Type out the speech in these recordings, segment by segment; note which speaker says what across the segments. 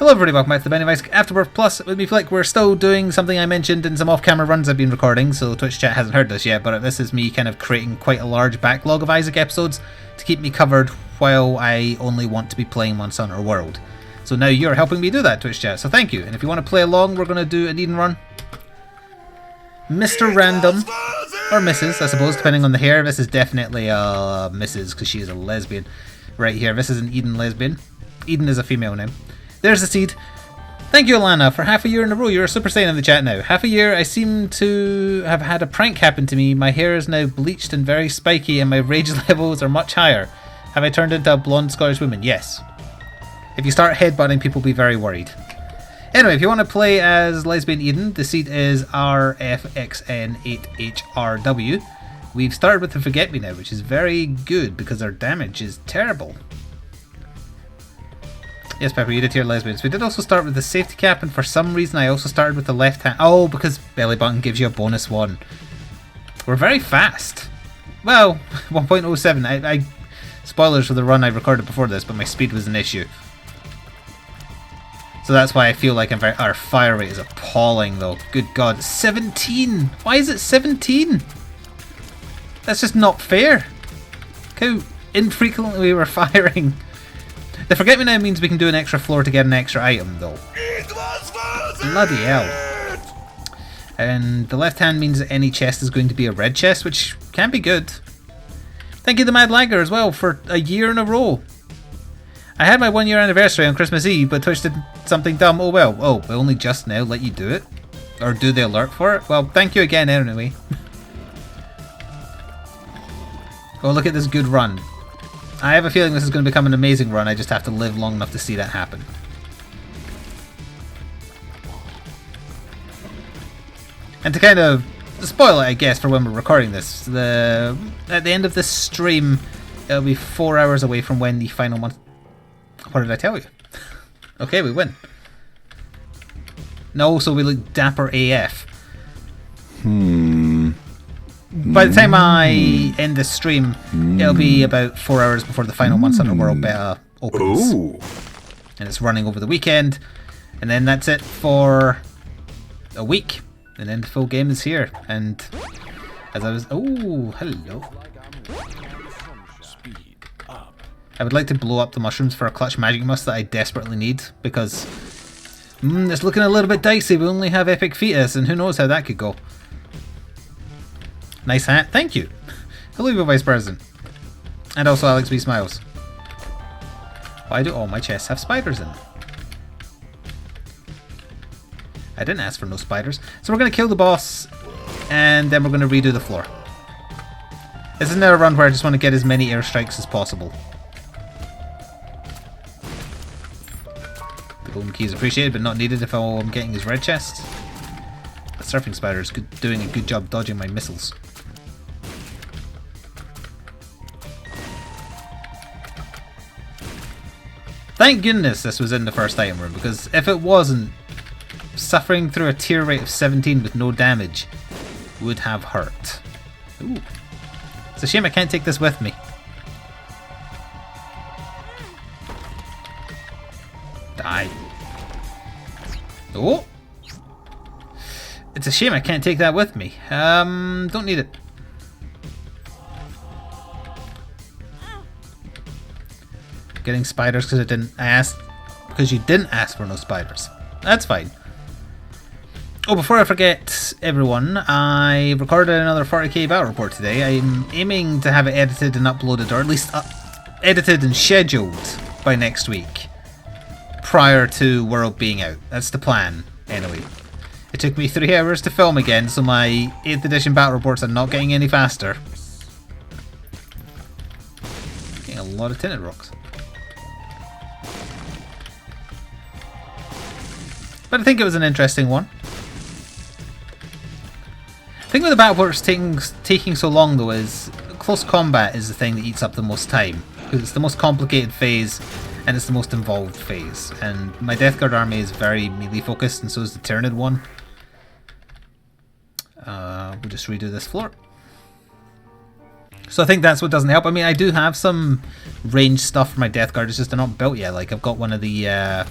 Speaker 1: Hello everybody, welcome back to the Benny Afterbirth Plus with me, Flik. We're still doing something I mentioned in some off-camera runs I've been recording, so Twitch chat hasn't heard this yet, but this is me kind of creating quite a large backlog of Isaac episodes to keep me covered while I only want to be playing Monster Hunter World. So now you're helping me do that, Twitch chat, so thank you. And if you want to play along, we're going to do an Eden run. Mr. Random, or Mrs, I suppose, depending on the hair. This is definitely Mrs, because she is a lesbian. Right here, this is an Eden lesbian. Eden is a female name. There's the seed. Thank you, Alana, for half a year in a row. You're a Super Saiyan in the chat now. Half a year, I seem to have had a prank happen to me. My hair is now bleached and very spiky, and my rage levels are much higher. Have I turned into a blonde Scottish woman? Yes. If you start headbutting, people will be very worried. Anyway, if you want to play as Lesbian Eden, the seed is RFXN8HRW. We've started with the Forget Me now, which is very good because our damage is terrible. Yes, Pepper, you did hear lesbians. We did also start with the safety cap, and for some reason I also started with the left hand. Oh, because belly button gives you a bonus one. We're very fast. Well, 1.07. I spoilers for the run I recorded before this, but my speed was an issue. So that's why I feel like our fire rate is appalling, though. Good God, 17! Why is it 17? That's just not fair. Look how infrequently we were firing. The Forget Me Now means we can do an extra floor to get an extra item, though. Bloody hell. And the left hand means that any chest is going to be a red chest, which can be good. Thank you, the Mad Lagger, as well, for a year in a row. I had my 1 year anniversary on Christmas Eve, but Twitch did something dumb. Oh well. Oh, they only just now let you do it? Or do the alert for it? Well, thank you again anyway. Oh, look at this good run. I have a feeling this is going to become an amazing run. I just have to live long enough to see that happen. And to kind of spoil it, I guess, for when we're recording this, at the end of this stream, it'll be 4 hours away from when the final month. What did I tell you? Okay, we win. No, so we look dapper AF. By the time I end this stream, it'll be about 4 hours before the final Monster Hunter World beta opens. Ooh. And it's running over the weekend. And then that's it for a week. And then the full game is here. And as I was... Oh, hello. I would like to blow up the mushrooms for a clutch magic must that I desperately need. Because it's looking a little bit dicey. We only have Epic Fetus. And who knows how that could go. Nice hat, thank you. Hello, Vice President. And also Alex B. Smiles. Why do all my chests have spiders in them? I didn't ask for no spiders. So we're going to kill the boss, and then we're going to redo the floor. This is now a run where I just want to get as many airstrikes as possible. The golden key is appreciated, but not needed if all I'm getting is red chests. The surfing spider is doing a good job dodging my missiles. Thank goodness this was in the first item room, because if it wasn't, suffering through a tier rate of 17 with no damage would have hurt. Ooh. It's a shame I can't take this with me. Die. Oh! It's a shame I can't take that with me. Don't need it. Getting spiders because you didn't ask for no spiders. That's fine. Oh, before I forget, everyone, I recorded another 40k battle report today. I'm aiming to have it edited and uploaded, or at least edited and scheduled by next week, prior to World being out. That's the plan, anyway. It took me 3 hours to film again, so my 8th edition battle reports are not getting any faster. Getting a lot of tinted rocks. But I think it was an interesting one. The thing with the battle reports taking so long, though, is close combat is the thing that eats up the most time. Because it's the most complicated phase, and it's the most involved phase. And my Death Guard army is very melee focused, and so is the Tyranid one. We'll just redo this floor. So I think that's what doesn't help. I mean, I do have some ranged stuff for my Death Guard, it's just they're not built yet. Like, I've got one of the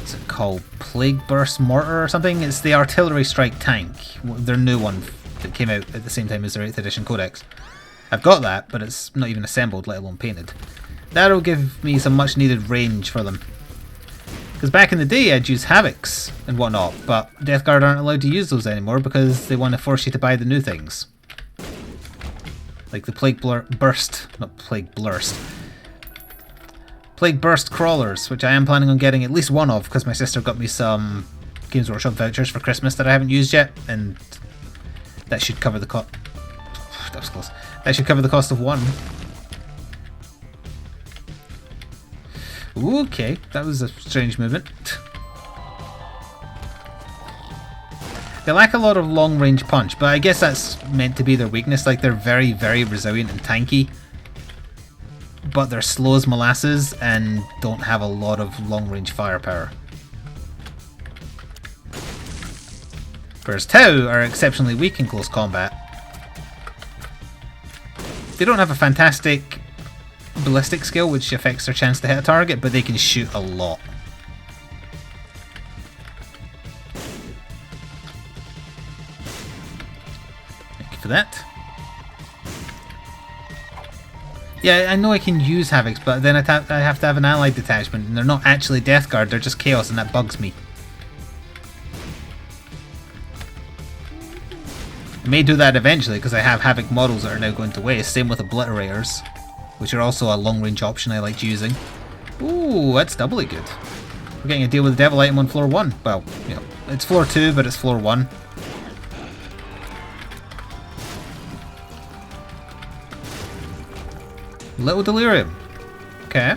Speaker 1: what's it called? Plague Burst Mortar or something? It's the Artillery Strike Tank. Their new one that came out at the same time as their 8th edition Codex. I've got that, but it's not even assembled, let alone painted. That'll give me some much needed range for them. Because back in the day I'd use Havocs and whatnot, but Death Guard aren't allowed to use those anymore because they want to force you to buy the new things. Like the Plague Burst, not Plague Blurst. Plague Burst Crawlers, which I am planning on getting at least one of because my sister got me some Games Workshop vouchers for Christmas that I haven't used yet, and that should cover the cost. That was close. That should cover the cost of one. Okay, that was a strange movement. They lack a lot of long-range punch, but I guess that's meant to be their weakness. Like, they're very, very resilient and tanky, but they're slow as molasses and don't have a lot of long-range firepower. Whereas Tau are exceptionally weak in close combat. They don't have a fantastic ballistic skill, which affects their chance to hit a target, but they can shoot a lot. Thank you for that. Yeah, I know I can use Havocs, but then I have to have an allied detachment, and they're not actually Death Guard, they're just Chaos, and that bugs me. I may do that eventually, because I have Havoc models that are now going to waste. Same with Obliterators, which are also a long-range option I liked using. Ooh, that's doubly good. We're getting a deal with the Devil item on floor 1. Well, you know, it's floor 2, but it's floor 1. Little Delirium. Okay.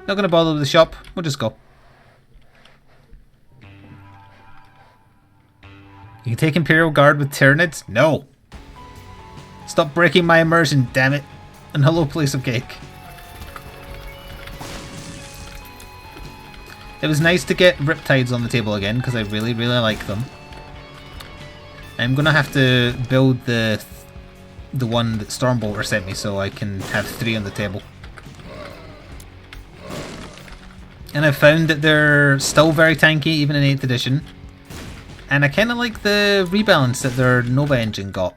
Speaker 1: Not going to bother with the shop. We'll just go. You can take Imperial Guard with Tyranids? No. Stop breaking my immersion, damn it. And hello, Place of Cake. It was nice to get Riptides on the table again, because I really, really like them. I'm going to have to build the one that Stormbolter sent me so I can have 3 on the table. And I've found that they're still very tanky, even in 8th edition. And I kind of like the rebalance that their Nova engine got.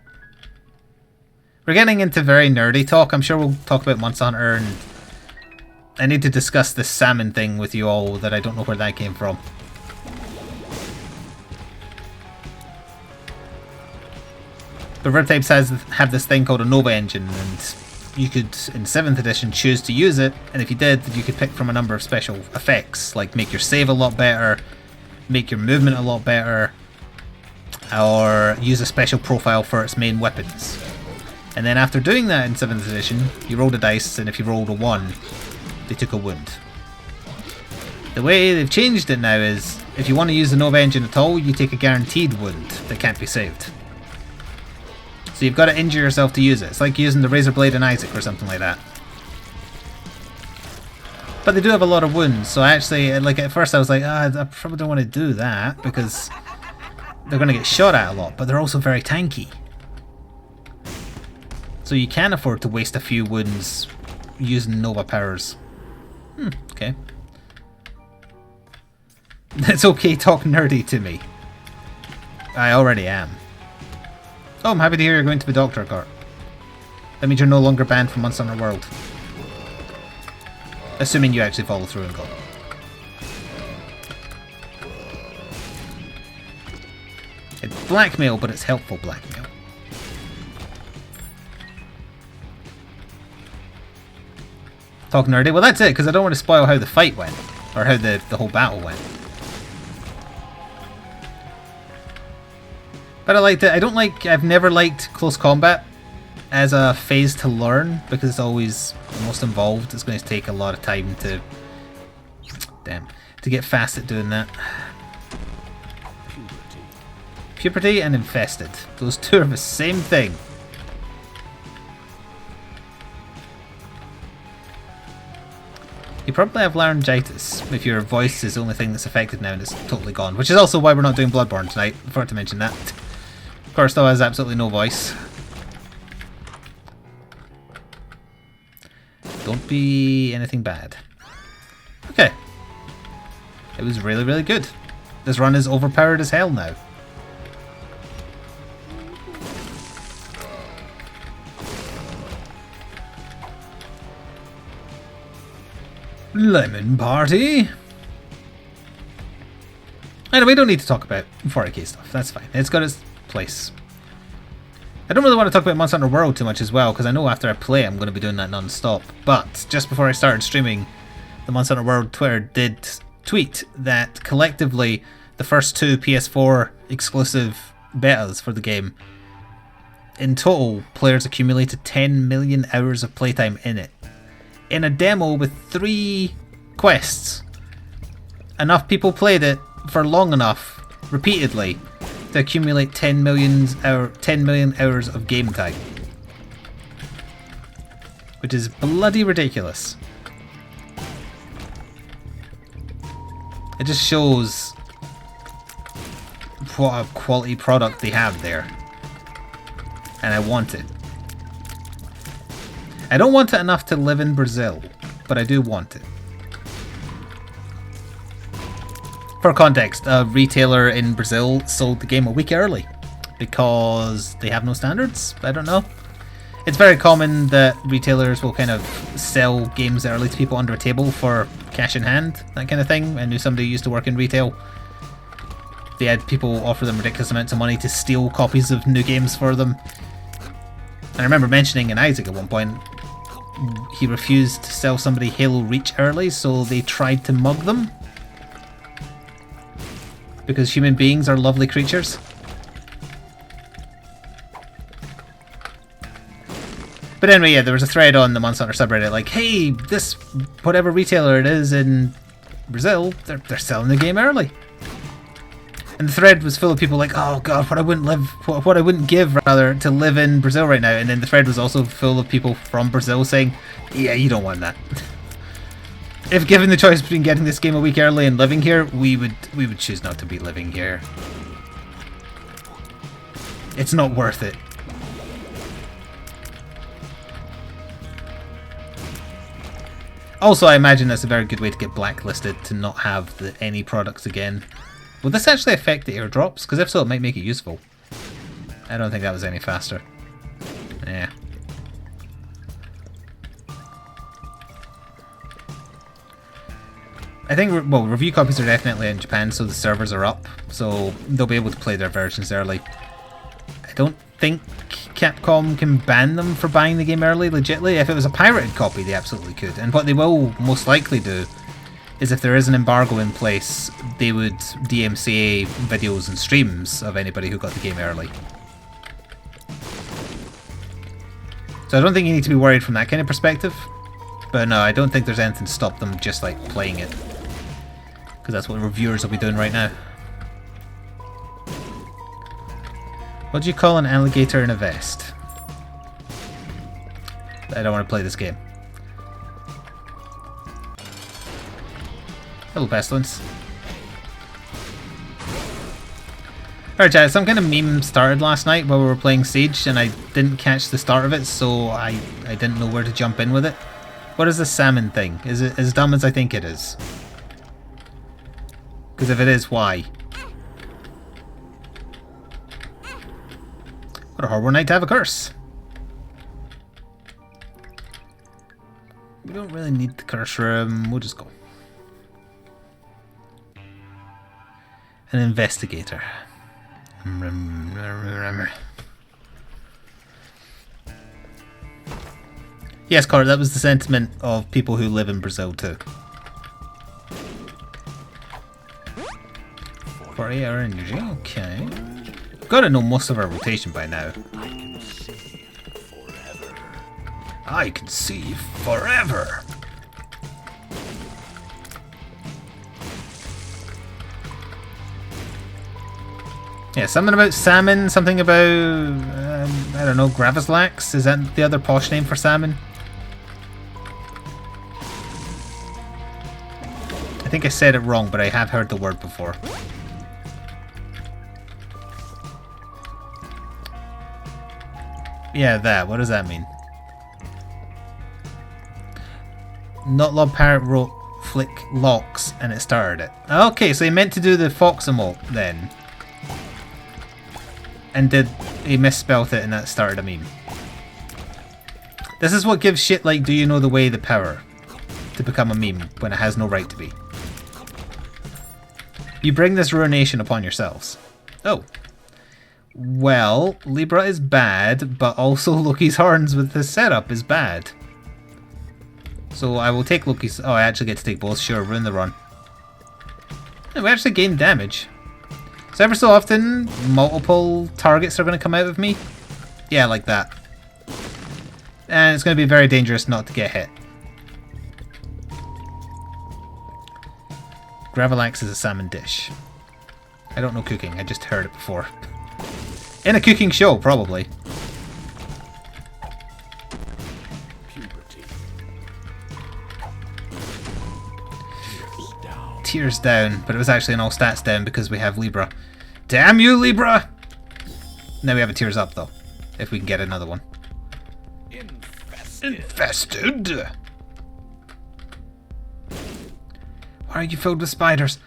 Speaker 1: We're getting into very nerdy talk. I'm sure we'll talk about Monster Hunter, and I need to discuss this salmon thing with you all that I don't know where that came from. But Riptides have this thing called a Nova engine, and you could, in 7th edition, choose to use it, and if you did, you could pick from a number of special effects, like make your save a lot better, make your movement a lot better, or use a special profile for its main weapons. And then after doing that in 7th edition, you rolled a dice, and if you rolled a 1, they took a wound. The way they've changed it now is, if you want to use the Nova engine at all, you take a guaranteed wound that can't be saved. So you've got to injure yourself to use it. It's like using the Razor Blade in Isaac or something like that. But they do have a lot of wounds, so actually, like, at first I was like, I probably don't want to do that, because they're going to get shot at a lot, but they're also very tanky. So you can afford to waste a few wounds using Nova powers. Okay. It's okay, talk nerdy to me. I already am. Oh, I'm happy to hear you're going to the doctor, Cart. That means you're no longer banned from Monster Hunter World. Assuming you actually follow through and go. It's blackmail, but it's helpful blackmail. Talk nerdy? Well, that's it, because I don't want to spoil how the fight went. Or how the whole battle went. But I liked it. I've never liked close combat as a phase to learn, because it's always the most involved. It's going to take a lot of time to get fast at doing that. Puberty and infested. Those two are the same thing. You probably have laryngitis if your voice is the only thing that's affected now and it's totally gone. Which is also why we're not doing Bloodborne tonight. I forgot to mention that. Of course, though, has absolutely no voice. Don't be anything bad. Okay. It was really, really good. This run is overpowered as hell now. Lemon Party. Anyway, we don't need to talk about 40k stuff. That's fine. It's got its place. I don't really want to talk about Monster Hunter World too much as well, because I know after I play I'm going to be doing that non-stop. But just before I started streaming, the Monster Hunter World Twitter did tweet that collectively the first 2 PS4 exclusive betas for the game, in total, players accumulated 10 million hours of playtime in it. In a demo with 3 quests, enough people played it for long enough, repeatedly, to accumulate 10 million hours of game time. Which is bloody ridiculous. It just shows what a quality product they have there. And I want it. I don't want it enough to live in Brazil, but I do want it. For context, a retailer in Brazil sold the game a week early because they have no standards. I don't know. It's very common that retailers will kind of sell games early to people under a table for cash in hand, that kind of thing. I knew somebody who used to work in retail. They had people offer them ridiculous amounts of money to steal copies of new games for them. And I remember mentioning in Isaac at one point, he refused to sell somebody Halo Reach early, so they tried to mug them. Because human beings are lovely creatures. But anyway, yeah, there was a thread on the Monster Hunter subreddit like, hey, this whatever retailer it is in Brazil, they're selling the game early. And the thread was full of people like, oh god, what I wouldn't give rather to live in Brazil right now. And then the thread was also full of people from Brazil saying, yeah, you don't want that. If given the choice between getting this game a week early and living here, we would choose not to be living here. It's not worth it. Also, I imagine that's a very good way to get blacklisted, to not have any products again. Will this actually affect the airdrops? Because if so, it might make it useful. I don't think that was any faster. Yeah. I think, well, review copies are definitely in Japan, so the servers are up, so they'll be able to play their versions early. I don't think Capcom can ban them for buying the game early, legitly. If it was a pirated copy, they absolutely could. And what they will most likely do is, if there is an embargo in place, they would DMCA videos and streams of anybody who got the game early. So I don't think you need to be worried from that kind of perspective. But no, I don't think there's anything to stop them just like playing it. Because that's what reviewers will be doing right now. What do you call an alligator in a vest? I don't want to play this game. Hello, Pestilence. Alright, chat, some kind of meme started last night while we were playing Siege, and I didn't catch the start of it, so I didn't know where to jump in with it. What is the salmon thing? Is it as dumb as I think it is? Because if it is, why? What a horrible night to have a curse. We don't really need the curse room, we'll just go. An investigator. Yes, Connor, that was the sentiment of people who live in Brazil too. 48-hour energy, okay. Gotta know most of our rotation by now. I can see forever. Yeah, something about salmon, something about, I don't know, Gravislax? Is that the other posh name for salmon? I think I said it wrong, but I have heard the word before. Yeah, that. What does that mean? Not Love Parrot wrote Flik locks and it started it. Okay, so he meant to do the fox emote then. And he misspelt it and that started a meme. This is what gives shit like do you know the way the power to become a meme when it has no right to be. You bring this ruination upon yourselves. Oh. Well, Libra is bad, but also Loki's horns with this setup is bad. So I will take Loki's... Oh, I actually get to take both. Sure, ruin the run. And we actually gain damage. So ever so often, multiple targets are going to come out of me. Yeah, like that. And it's going to be very dangerous not to get hit. Gravlax is a salmon dish. I don't know cooking, I just heard it before. In a cooking show, probably. Tears down, but it was actually an all stats down because we have Libra. Damn you, Libra! Now we have a tears up though, if we can get another one. Infested! Why are you filled with spiders?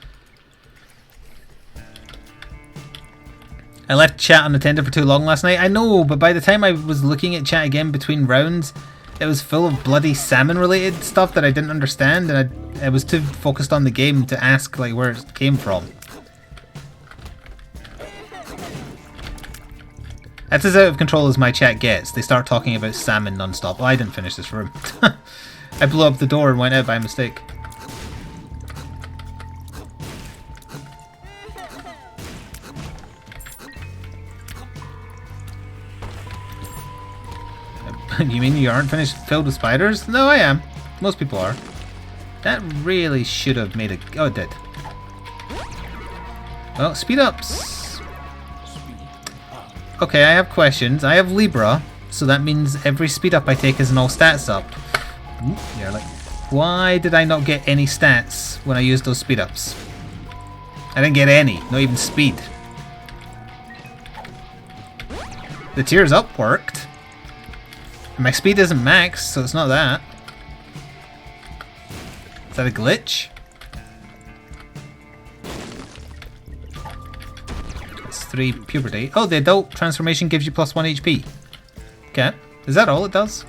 Speaker 1: I left chat unattended for too long last night. I know, but by the time I was looking at chat again between rounds, it was full of bloody salmon related stuff that I didn't understand, and I was too focused on the game to ask like where it came from. That's as out of control as my chat gets. They start talking about salmon non-stop. Oh, I didn't finish this room. I blew up the door and went out by mistake. You mean you aren't finished filled with spiders? No, I am. Most people are. That really should have made a... Oh, it did. Well, speed ups. Okay, I have questions. I have Libra, so that means every speed up I take is an all stats up. Yeah, like, why did I not get any stats when I used those speed ups? I didn't get any, not even speed. The tears up worked. My speed isn't max, so it's not that. Is that a glitch? That's 3 puberty. Oh, the adult transformation gives you +1 HP. Okay. Is that all it does?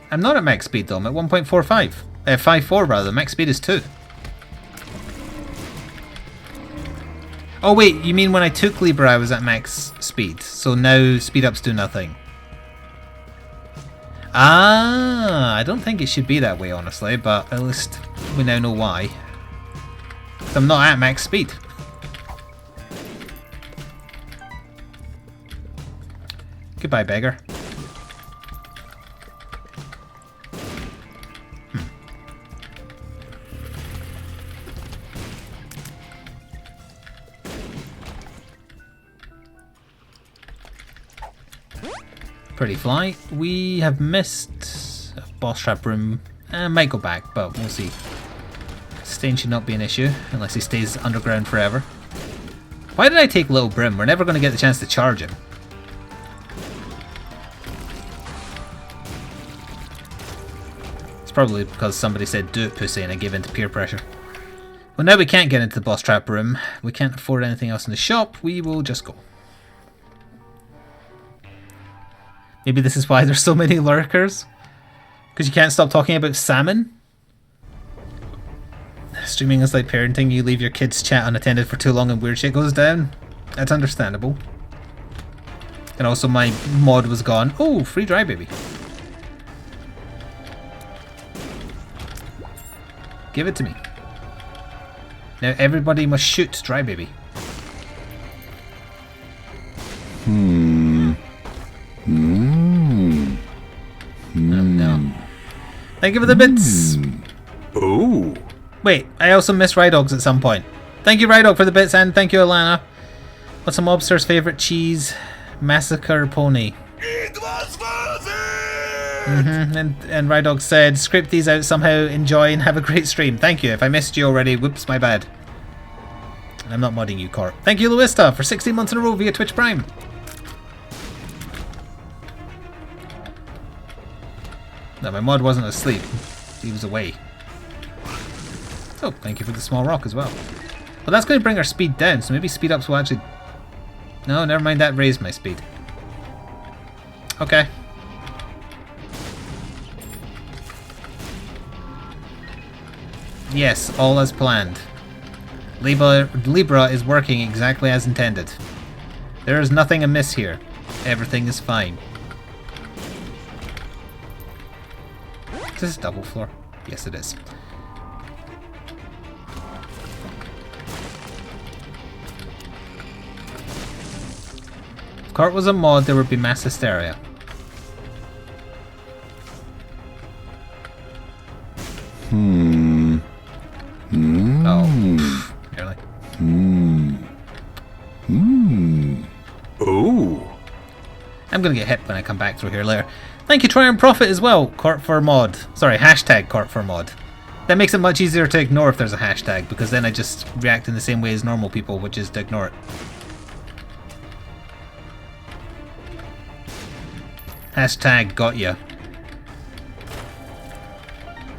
Speaker 1: I'm not at max speed though, I'm at 1.45. 5.4 rather, max speed is 2. Oh wait, you mean when I took Libra I was at max speed, so now speed ups do nothing. Ah, I don't think it should be that way honestly, but at least we now know why. I'm not at max speed. Goodbye, beggar. Pretty fly. We have missed a boss trap room. Might go back, but we'll see. Stain should not be an issue, unless he stays underground forever. Why did I take Little Brim? We're never going to get the chance to charge him. It's probably because somebody said do it pussy and I gave in to peer pressure. Well, now we can't get into the boss trap room. We can't afford anything else in the shop. We will just go. Maybe this is why there's so many lurkers. Because you can't stop talking about salmon. Streaming is like parenting. You leave your kids' chat unattended for too long and weird shit goes down. That's understandable. And also my mod was gone. Oh, free dry baby. Give it to me. Now everybody must shoot dry baby. No. Thank you for the bits.
Speaker 2: Oh.
Speaker 1: Wait, I also missed Rydogs at some point. Thank you, Rydog, for the bits, and thank you, Alana. What's a mobster's favorite cheese? Massacre pony.
Speaker 2: It was worth it!
Speaker 1: And Rydog said, script these out somehow, enjoy, and have a great stream. Thank you. If I missed you already, whoops, my bad. I'm not modding you, Corp. Thank you, Luista, for 16 months in a row via Twitch Prime. No, my mod wasn't asleep. He was away. Oh, thank you for the small rock as well. Well, that's going to bring our speed down, so maybe speed ups will actually... No, never mind, that raised my speed. Okay. Yes, all as planned. Libra is working exactly as intended. There is nothing amiss here. Everything is fine. Is this double floor? Yes, it is. If Cart was a mod, there would be mass hysteria. Oh, nearly.
Speaker 2: Ooh.
Speaker 1: I'm gonna get hit when I come back through here later. Thank you, Try and Profit as well. Cart for mod. Sorry, hashtag Cart for mod. That makes it much easier to ignore if there's a hashtag, because then I just react in the same way as normal people, which is to ignore it. Hashtag got ya.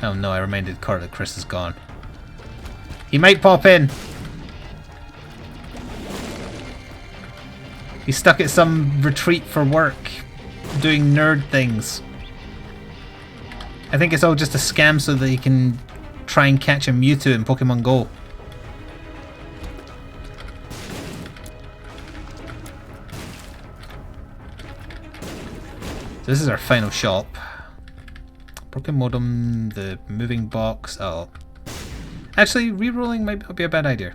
Speaker 1: Oh no, I reminded Cart that Chris is gone. He might pop in. He's stuck at some retreat for work, doing nerd things. I think it's all just a scam so that he can try and catch a Mewtwo in Pokemon Go. So this is our final shop. Broken modem, the moving box. Oh. Actually, re-rolling might not be a bad idea.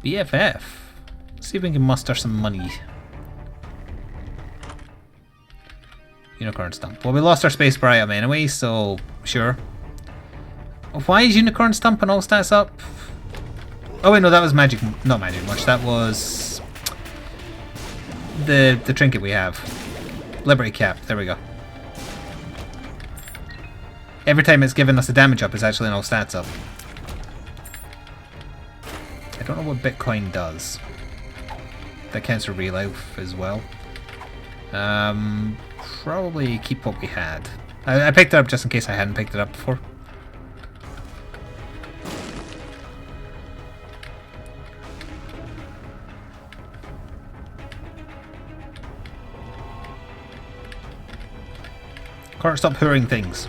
Speaker 1: BFF. Let's see if we can muster some money. Unicorn Stump. Well, we lost our spacebar item anyway, so sure. Why is Unicorn Stump and all stats up? Oh wait, no, that was magic. Not magic much. That was the trinket we have. Liberty Cap. There we go. Every time it's given us a damage up, it's actually an all stats up. I don't know what Bitcoin does. That counts for real life as well. Probably keep what we had. I picked it up just in case I hadn't picked it up before. Can't stop hearing things.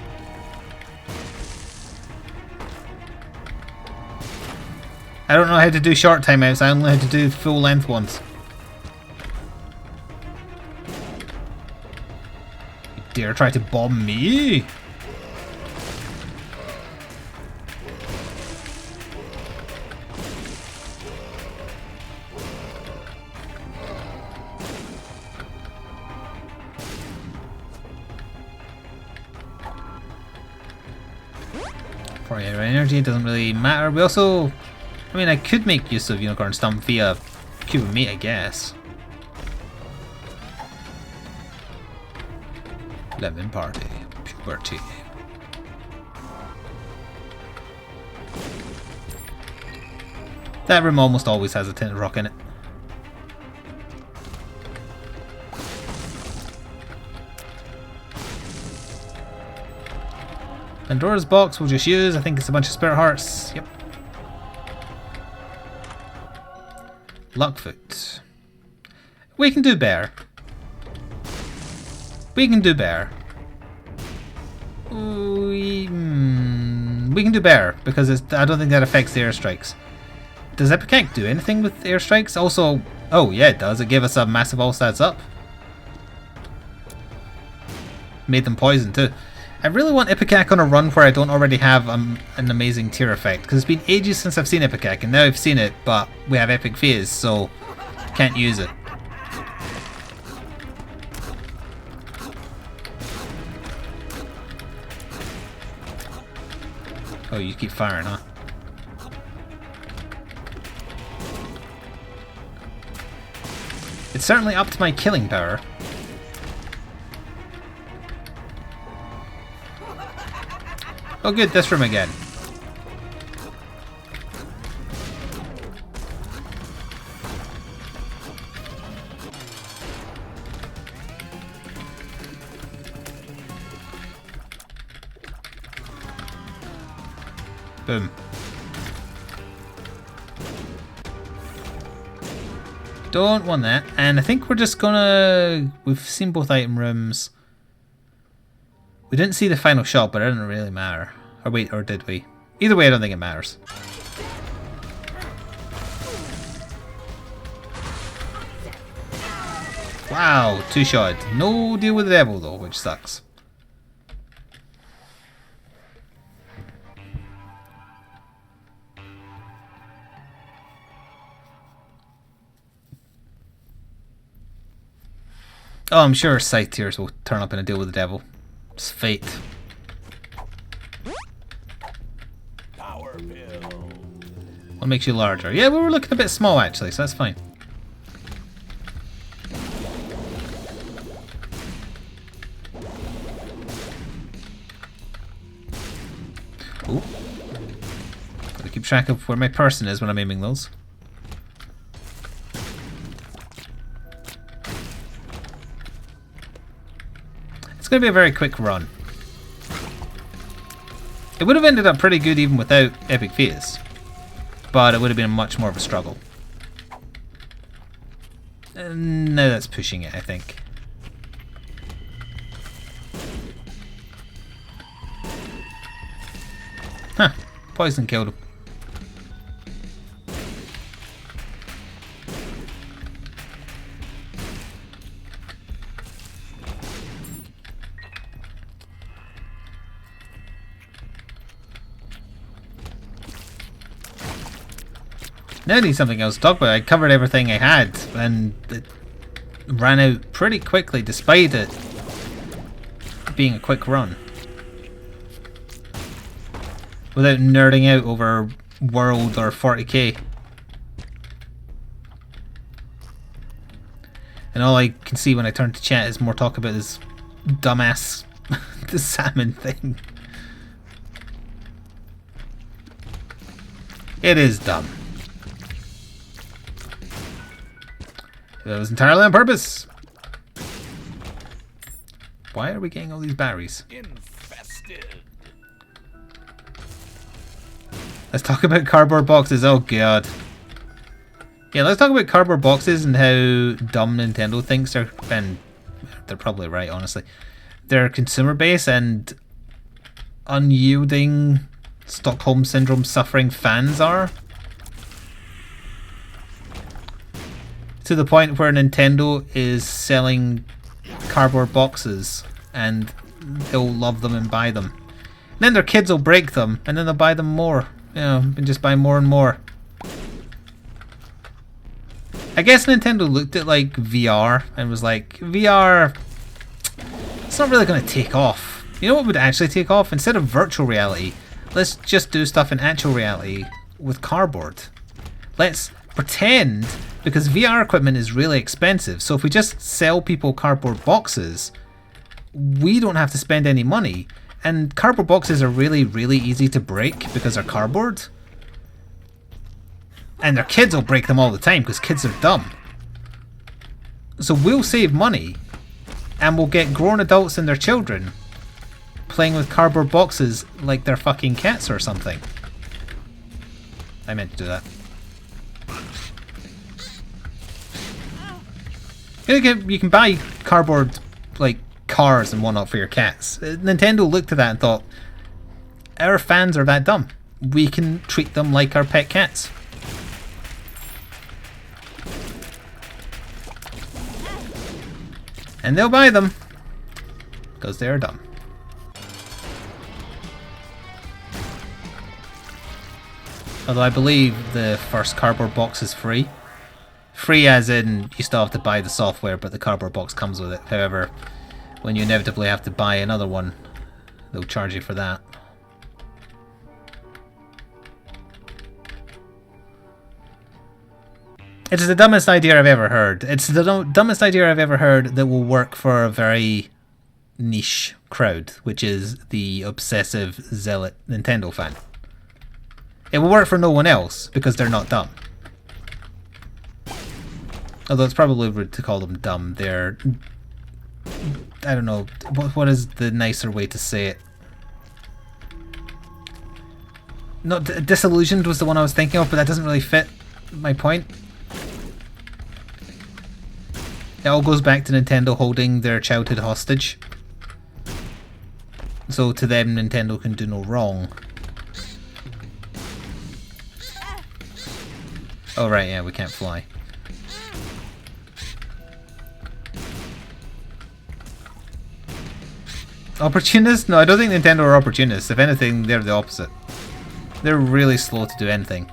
Speaker 1: I don't know how to do short timeouts, I only know how to do full length ones. You dare try to bomb me? For your energy, it doesn't really matter. We also... I mean, I could make use of Unicorn Stump via Cube of Meat, I guess. Lemon Party. Puberty. That room almost always has a tinted rock in it. Pandora's box we'll just use. I think it's a bunch of spirit hearts. Yep. Luckfoot. We can do bear. We can do bear. We can do bear because I don't think that affects the airstrikes. Does Ipecac do anything with airstrikes? Also, oh yeah, it does. It gave us a massive all stats up. Made them poison too. I really want Ipecac on a run where I don't already have an amazing tier effect, because it's been ages since I've seen Ipecac, and now I've seen it, but we have Epic Phase, so can't use it. Oh, you keep firing, huh? It's certainly up to my killing power. Oh good, this room again. Boom. Don't want that. And I think we're just gonna... We've seen both item rooms. We didn't see the final shop, but it didn't really matter. Or wait, or did we? Either way, I don't think it matters. Wow, 2-shot. No deal with the devil though, which sucks. Oh, I'm sure scythe tears will turn up in a deal with the devil. It's fate. What makes you larger? Yeah, we were looking a bit small actually, so that's fine. Ooh. Gotta keep track of where my person is when I'm aiming those. It's going to be a very quick run. It would have ended up pretty good even without Epic Fetus, but it would have been much more of a struggle. And now that's pushing it, I think. Huh, poison killed him. Now I need something else to talk about. I covered everything I had and it ran out pretty quickly despite it being a quick run. Without nerding out over World or 40k. And all I can see when I turn to chat is more talk about this dumbass the salmon thing. It is dumb. That was entirely on purpose. Why are we getting all these batteries?
Speaker 2: Infested.
Speaker 1: Let's talk about cardboard boxes. Oh god. Yeah, let's talk about cardboard boxes and how dumb Nintendo thinks they're, and they're probably right, honestly. Their consumer base and unyielding Stockholm Syndrome suffering fans are. To the point where Nintendo is selling cardboard boxes and they'll love them and buy them. And then their kids will break them and then they'll buy them more. You know, and just buy more and more. I guess Nintendo looked at like VR and was like, VR, it's not really going to take off. You know what would actually take off? Instead of virtual reality, let's just do stuff in actual reality with cardboard. Let's pretend, because VR equipment is really expensive, so if we just sell people cardboard boxes, we don't have to spend any money. And cardboard boxes are really, really easy to break because they're cardboard. And their kids will break them all the time because kids are dumb. So we'll save money and we'll get grown adults and their children playing with cardboard boxes like they're fucking cats or something. I meant to do that. You can buy cardboard, like, cars and whatnot for your cats. Nintendo looked at that and thought, our fans are that dumb. We can treat them like our pet cats. And they'll buy them. Because they're dumb. Although I believe the first cardboard box is free. Free as in you still have to buy the software, but the cardboard box comes with it. However, when you inevitably have to buy another one, they'll charge you for that. It's the dumbest idea I've ever heard. It's the dumbest idea I've ever heard that will work for a very niche crowd, which is the obsessive zealot Nintendo fan. It will work for no one else because they're not dumb. Although it's probably rude to call them dumb. They're... I don't know. What is the nicer way to say it? Not Disillusioned was the one I was thinking of, but that doesn't really fit my point. It all goes back to Nintendo holding their childhood hostage. So to them, Nintendo can do no wrong. Oh right, yeah, we can't fly. Opportunists? No, I don't think Nintendo are opportunists. If anything, they're the opposite. They're really slow to do anything.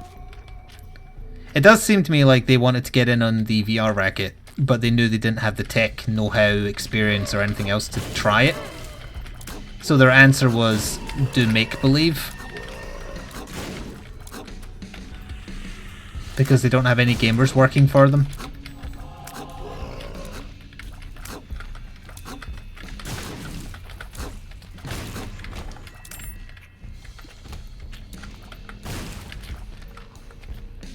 Speaker 1: It does seem to me like they wanted to get in on the VR racket, but they knew they didn't have the tech, know-how, experience, or anything else to try it. So their answer was, do make-believe. Because they don't have any gamers working for them.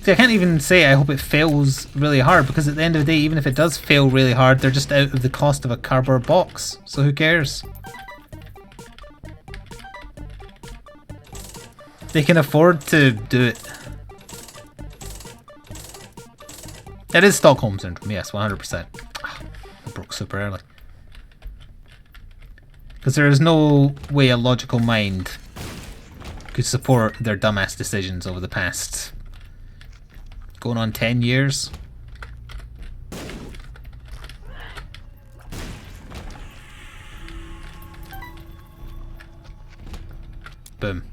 Speaker 1: See, I can't even say I hope it fails really hard, because at the end of the day, even if it does fail really hard, they're just out of the cost of a cardboard box. So who cares? They can afford to do it. It is Stockholm Syndrome, yes, 100%. I broke super early. Because there is no way a logical mind could support their dumbass decisions over the past... going on 10 years. Boom.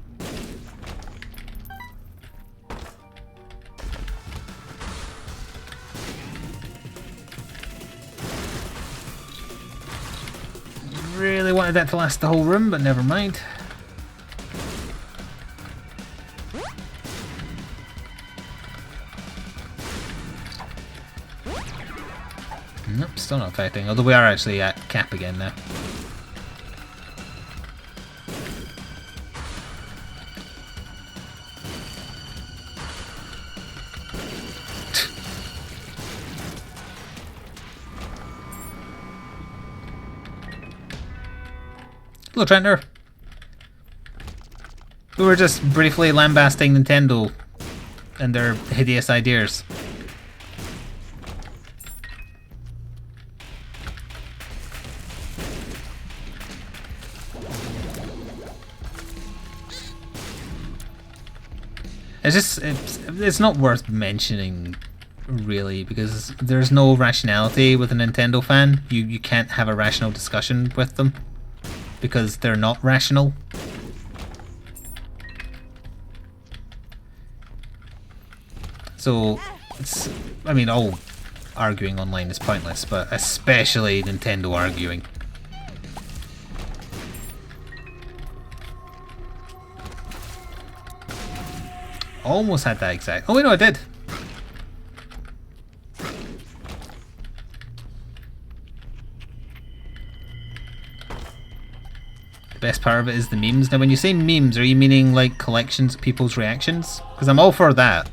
Speaker 1: Really wanted that to last the whole room, but never mind. Nope, still not affecting, although we are actually at cap again now. Hello, Trenter. We were just briefly lambasting Nintendo and their hideous ideas. It's not worth mentioning, really, because there's no rationality with a Nintendo fan. You can't have a rational discussion with them because they're not rational. So I mean, all arguing online is pointless, but especially Nintendo arguing. Almost had that exact. Oh wait, no, I did. The best part of it is the memes. Now, when you say memes, are you meaning like collections of people's reactions? Because I'm all for that.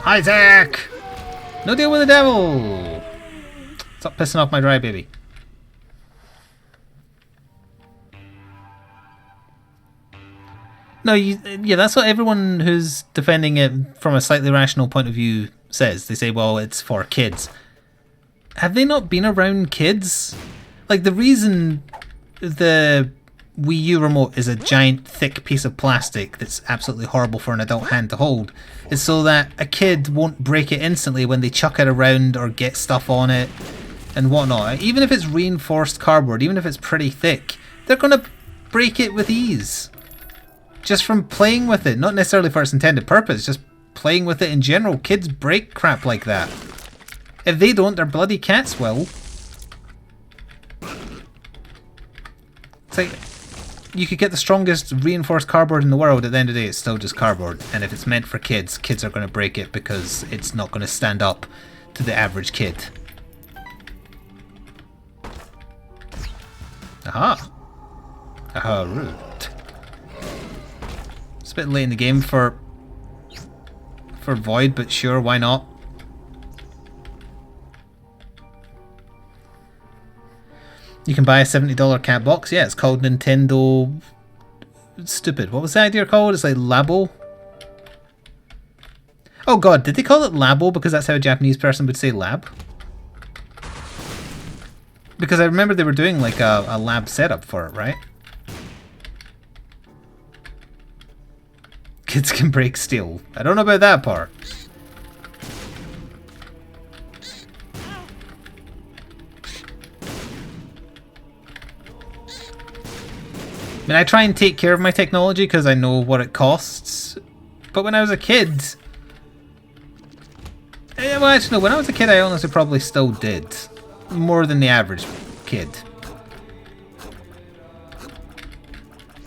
Speaker 1: Isaac! No deal with the devil! Stop pissing off my dry baby. No, yeah, that's what everyone who's defending it from a slightly rational point of view says. They say, well, it's for kids. Have they not been around kids? Like, the reason the Wii U remote is a giant thick piece of plastic that's absolutely horrible for an adult hand to hold is so that a kid won't break it instantly when they chuck it around or get stuff on it and whatnot. Even if it's reinforced cardboard, even if it's pretty thick, they're going to break it with ease. Just from playing with it, not necessarily for its intended purpose, just playing with it in general. Kids break crap like that. If they don't, their bloody cats will. It's like, you could get the strongest reinforced cardboard in the world, at the end of the day it's still just cardboard. And if it's meant for kids, kids are going to break it because it's not going to stand up to the average kid. Aha! Aha, root. It's a bit late in the game for Void, but sure, why not? You can buy a $70 cat box. Yeah, it's called Nintendo... Stupid. What was the idea called? It's like Labo? Oh god, did they call it Labo because that's how a Japanese person would say lab? Because I remember they were doing like a lab setup for it, right? Kids can break steel. I don't know about that part. I mean, I try and take care of my technology because I know what it costs. But when I was a kid... Well, actually, no. When I was a kid, I honestly probably still did. More than the average kid.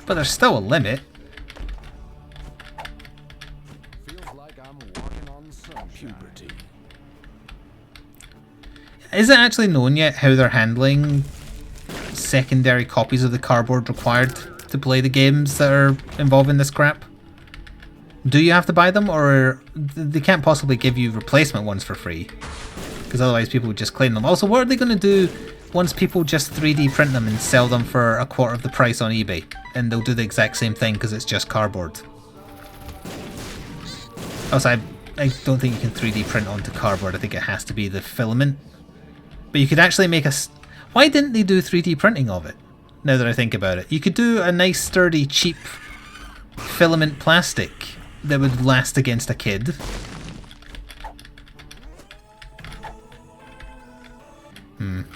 Speaker 1: But there's still a limit.
Speaker 2: Feels like I'm walking on some puberty.
Speaker 1: Is it actually known yet how they're handling secondary copies of the cardboard required to play the games that are involving this crap? Do you have to buy them, or they can't possibly give you replacement ones for free? Because otherwise people would just claim them. Also, what are they going to do once people just 3D print them and sell them for a quarter of the price on eBay? And they'll do the exact same thing because it's just cardboard. Also, I don't think you can 3D print onto cardboard. I think it has to be the filament. But you could actually make a... Why didn't they do 3D printing of it? Now that I think about it. You could do a nice, sturdy, cheap filament plastic that would last against a kid.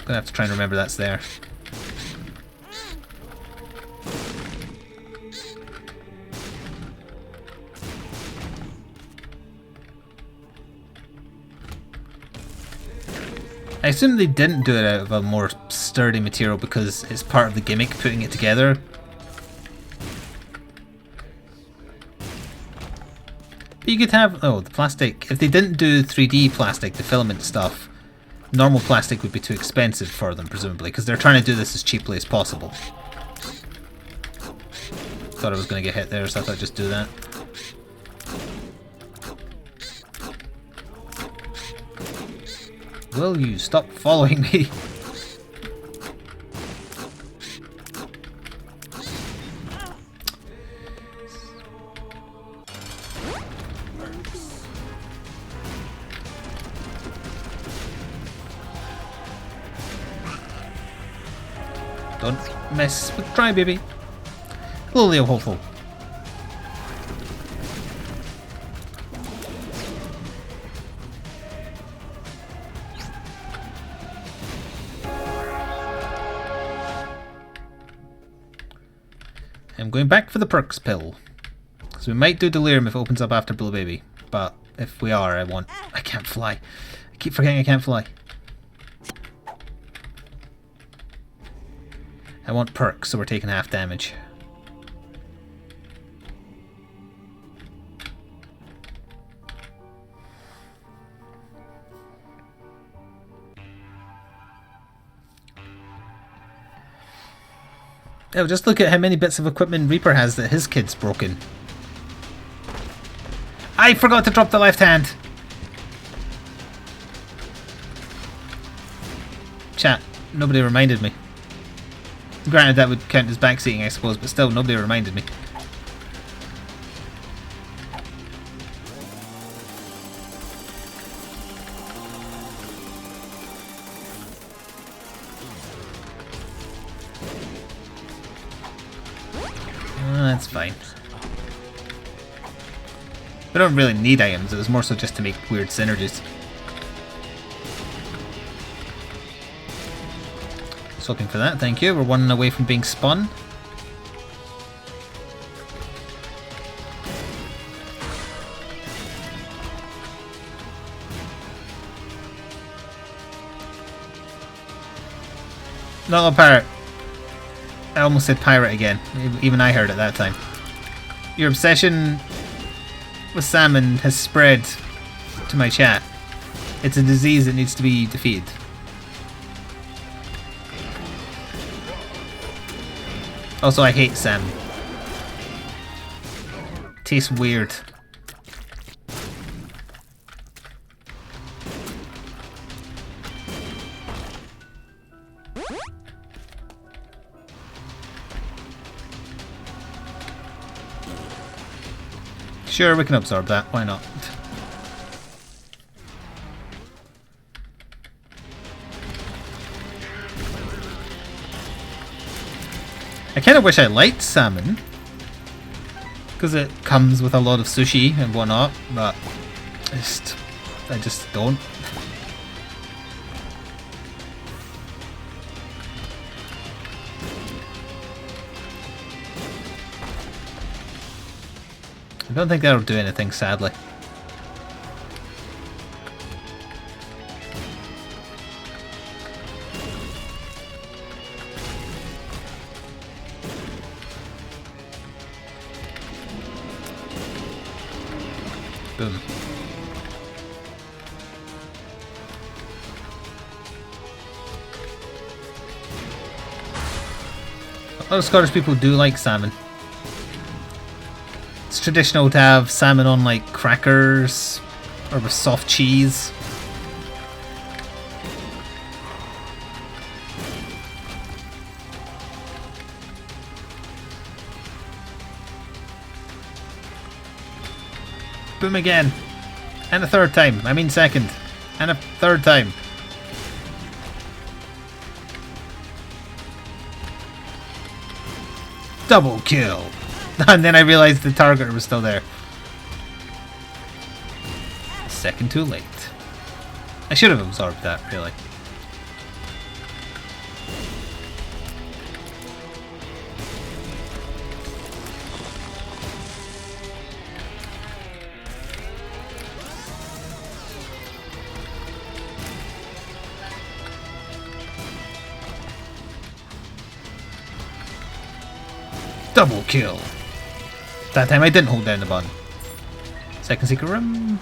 Speaker 1: Gonna have to try and remember that's there. I assume they didn't do it out of a more sturdy material because it's part of the gimmick putting it together. But you could have... Oh, the plastic... If they didn't do 3D plastic, the filament stuff, normal plastic would be too expensive for them, presumably, because they're trying to do this as cheaply as possible. Thought I was going to get hit there, so I thought I'd just do that. Will you stop following me? Don't mess with Crybaby. Hello, Leo Hopeful. I'm going back for the perks pill. Because we might do delirium if it opens up after Blue Baby. But if we are, I can't fly. I keep forgetting I can't fly. I want perks, so we're taking half damage. Oh, just look at how many bits of equipment Reaper has that his kid's broken. I forgot to drop the left hand! Chat, nobody reminded me. Granted, that would count as backseating, I suppose, but still, nobody reminded me. That's fine. We don't really need items, it was more so just to make weird synergies. Hoping for that, thank you. We're 1 away from being spun. Not a pirate. I almost said pirate again. Even I heard it that time. Your obsession with salmon has spread to my chat. It's a disease that needs to be defeated. Also, I hate salmon. Tastes weird. Sure, we can absorb that. Why not? I kind of wish I liked salmon, because it comes with a lot of sushi and whatnot, but I just don't. I don't think that'll do anything, sadly. Boom. A lot of Scottish people do like salmon. It's traditional to have salmon on like crackers or with soft cheese. Boom again. And a third time. I mean second. And a third time. Double kill. And then I realized the target was still there. Second too late. I should have absorbed that, really. Double kill. That time I didn't hold down the button. Second secret room.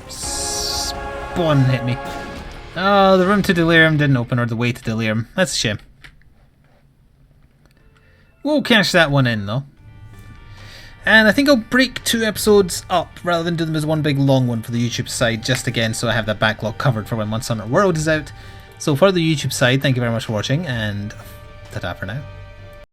Speaker 1: Spawn hit me. Oh, the room to delirium didn't open, or the way to delirium. That's a shame. We'll cash that one in though. And I think I'll break 2 episodes up rather than do them as one big long one for the YouTube side, just again so I have that backlog covered for when Monster Hunter World is out. So for the YouTube side, thank you very much for watching, and ta-ta for now.